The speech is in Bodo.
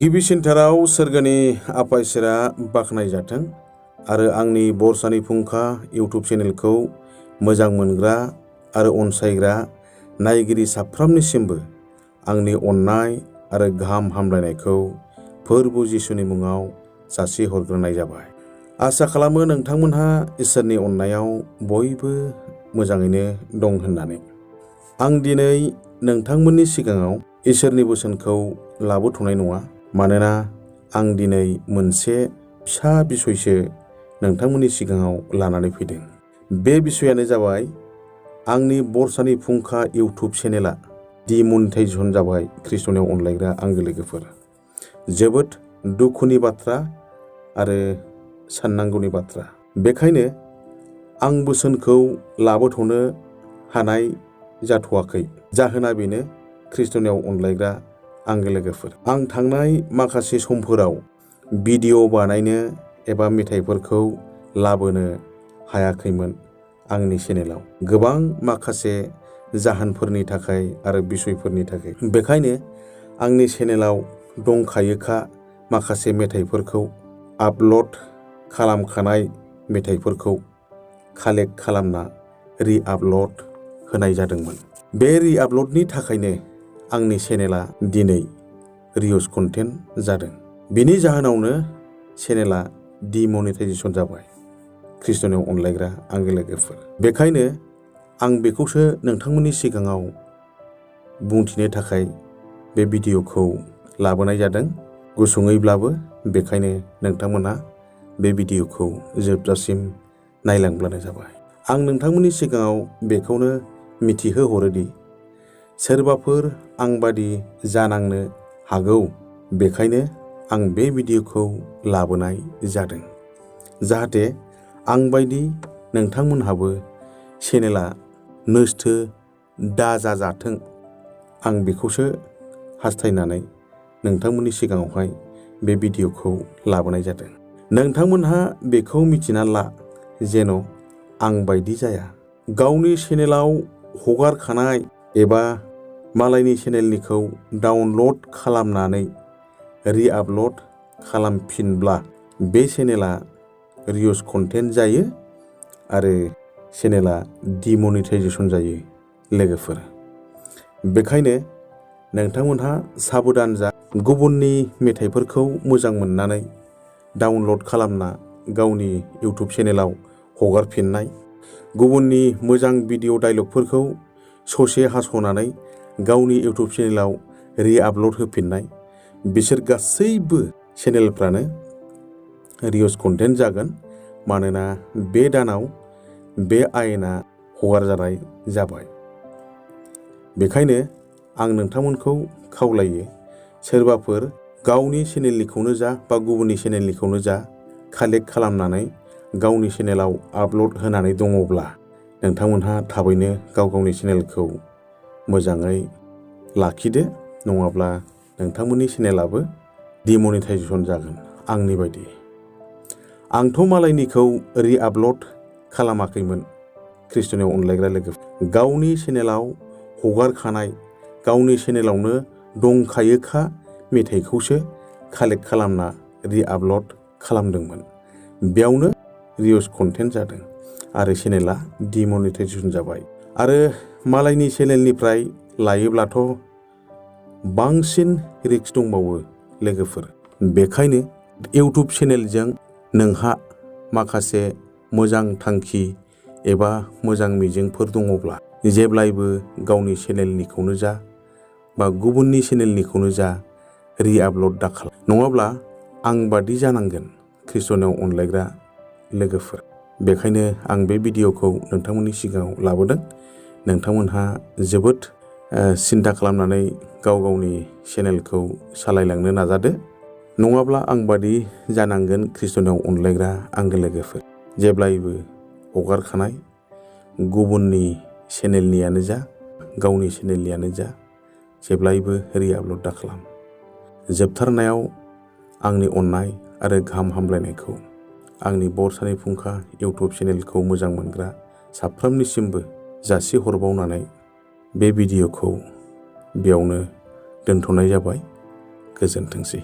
गिबिसिनथाराव सोरगोनि आफा इसोरा बाख्नाय जाथों आरो आंनि बरसानि फुंखा इउटुब चेनेलखौ मोजां मोनग्रा आरो अनसायग्रा नायगिरि साफ्रोमनिसिमबो आंनि अननाय आरो गाहाम हामलायनायखौ फोरबु जिसुनि मुङाव जासिहरग्रोनाय जाबाय। आसा खालामो नोंथांमोनहा इसोरनि अननायाव बयबो मोजाङैनो दं होननानै। आं दिनै नोंथांमोननि सिगाङाव इसोरनि बोसोनखौ लाबोथ'नाय नङा, मानोना आं दिनै मोनसे फिसा बिसयसो नोंथांमोननि सिगाङाव लानानै फैदों। बे बिसयानो जाबाय आंनि बरसानि फुंखा इउटुब चेनेला डिमनिटाइजेसन जाबाय ख्रिस्ट'नियाव अनलायग्रा आंगो लोगोफोर। जोबोद दुखुनि बाथ्रा आरो साननांगौनि बाथ्रा। बेखायनो आं बोसोनखौ लाबोथ'नो हानाय जाथ'वाखै। जाहोना बेनो ख्रिस्ट'नियाव अनलायग्रा आंगो लोगोफोर। आं थांनाय माखासे समफोराव भिडिअ बानायनो एबा मेथाइफोरखौ लाबोनो हायाखैमोन आंनि चेनेलाव, गोबां माखासे जाहोनफोरनि थाखाय आरो बिसयफोरनि थाखाय। बेखायनो आंनि चेनेलाव दंखायोखा माखासे मेथाइफोरखौ आपल'ड खालामखानाय मेथाइफोरखौ कालेक्ट खालामना रि-आपल'ड होनाय जादोंमोन। बे रि-आपल'डनि थाखायनो आंनि चेनेला दिनै रिउस कन्टेन्ट जादों। बेनि जाहोनावनो चेनेला डिमनिटाइजेसन जाबाय ख्रिस्ट'नियाव अनलायग्रा आंगो लोगोफोर। बेखायनो आं बेखौसो नोंथांमोननि सिगाङाव बुंथिनो थाखाय बे भिडिअखौ लाबोनाय जादों, गुसुङैब्लाबो। बेखायनो नोंथांमोना बे भिडिअखौ जोबजासिम नायलांब्लानो जाबाय। आं नोंथांमोननि सिगाङाव बेखौनो मिथिहोहरोदि सोरबाफोर आंबादि जानांनो हागौ। बेखायनो आं बे भिडिअखौ लाबोनाय जादों, जाहाथे आंबायदि नोंथांमोनहाबो चेनेला नस्थ' दाजाजाथों। आं बेखौसो हास्थायनानै नोंथांमोननि सिगाङावहाय बे भिडिअखौ लाबोनाय जादों। नोंथांमोनहा बेखौ मिथिना ला जेन' आं बायदि जाया। गावनि चेनेलाव हगारखानाय एबा मालायनि चेनेलनिखौ डाउनल'ड खालामनानै रि-आपल'ड खालामफिनब्ला बे चेनेला रिउस कन्टेन्ट जायो आरो चेनेला डिमनिटाइजेसन जायो लोगोफोर। बेखायनो नोंथांमोनहा साबधान जा। गुबुननि मेथाइफोरखौ मोजां मोननानै डाउनल'ड खालामना गावनि इउटुब चेनेलाव हगारफिननाय, गुबुननि मोजां भिडिअ डायलगफोरखौ ससे हास'नानै गावनि इउटुब चेनेलाव रि-आपल'ड होफिननाय, बिसोर गासैबो चेनेलफ्रानो रिउस कन्टेन्ट जागोन। मानोना बे दानाव बे आयेना हगारजानाय जाबाय। बेखायनो आं नोंथांमोनखौ खावलायो, सोरबाफोर गावनि चेनेलनिखौनो जा बा गुबुननि चेनेलनिखौनो जा कालेक्ट खालामनानै गावनि चेनेलाव आपल'ड होनानै दङब्ला नोंथांमोनहा थाबैनो गाव गावनि चेनेलखौ मोजाङै लाखिदो, नङाब्ला नोंथांमोननि चेनेलाबो डिमनिटाइजेसन जागोन आंनि बायदि। आंथ' मालायनिखौ रि-आपल'ड खालामाखैमोन ख्रिस्ट'नियाव अनलायग्रा लोगोफोर। गावनि चेनेलाव हगारखानाय, गावनि चेनेलावनो दंखायोखा मेथाइखौसो कालेक्ट खालामना रि-आपल'ड खालामदोंमोन। बेयावनो रिउस कन्टेन्ट जादों आरो चेनेला डिमनिटाइजेसन जाबाय। आरो मालायनि चेनेलनिफ्राय लायोब्लाथ' बांसिन रिस्क दंबावो लोगोफोर। बेखायनो इउटुब चेनेलजों नोंहा माखासे मोजां थांखि एबा मोजां मिजिंफोर दङब्ला जेब्लायबो गावनि चेनेलनिखौनो जा बा गुबुननि चेनेलनिखौनो जा रि-आपल'ड दाखालाम, नङाब्ला आं बादि जानांगोन ख्रिस्ट'नियाव अनलायग्रा लोगोफोर। बेखायनो आं बे भिडिअखौ नोंथांमोननि सिगाङाव लाबोदों। नोंथांमोनहा जोबोद सिन्था खालामनानै गाव गावनि चेनेलखौ सालायलांनो नाजादो, नङाब्ला आं बादि जानांगोन ख्रिस्ट'नियाव अनलायग्रा आंगो लोगोफोर। जेब्लायबो हगारखानाय गुबुननि चेनेलनियानो जा गावनि चेनेलनियानो जा जेब्लायबो रि-आपल'ड दाखालाम। जोबथारनायाव आंनि अननाय आरो गाहाम हामलायनायखौ आंनि बरसानि फुंखा इउटुब चेनेलखौ मोजां मोनग्रा साफ्रोमनिसिमबो जासिहरबावनानै बे भिडिअखौ बेयावनो दोनथ'नाय जाबाय। गोजोनथोंसै।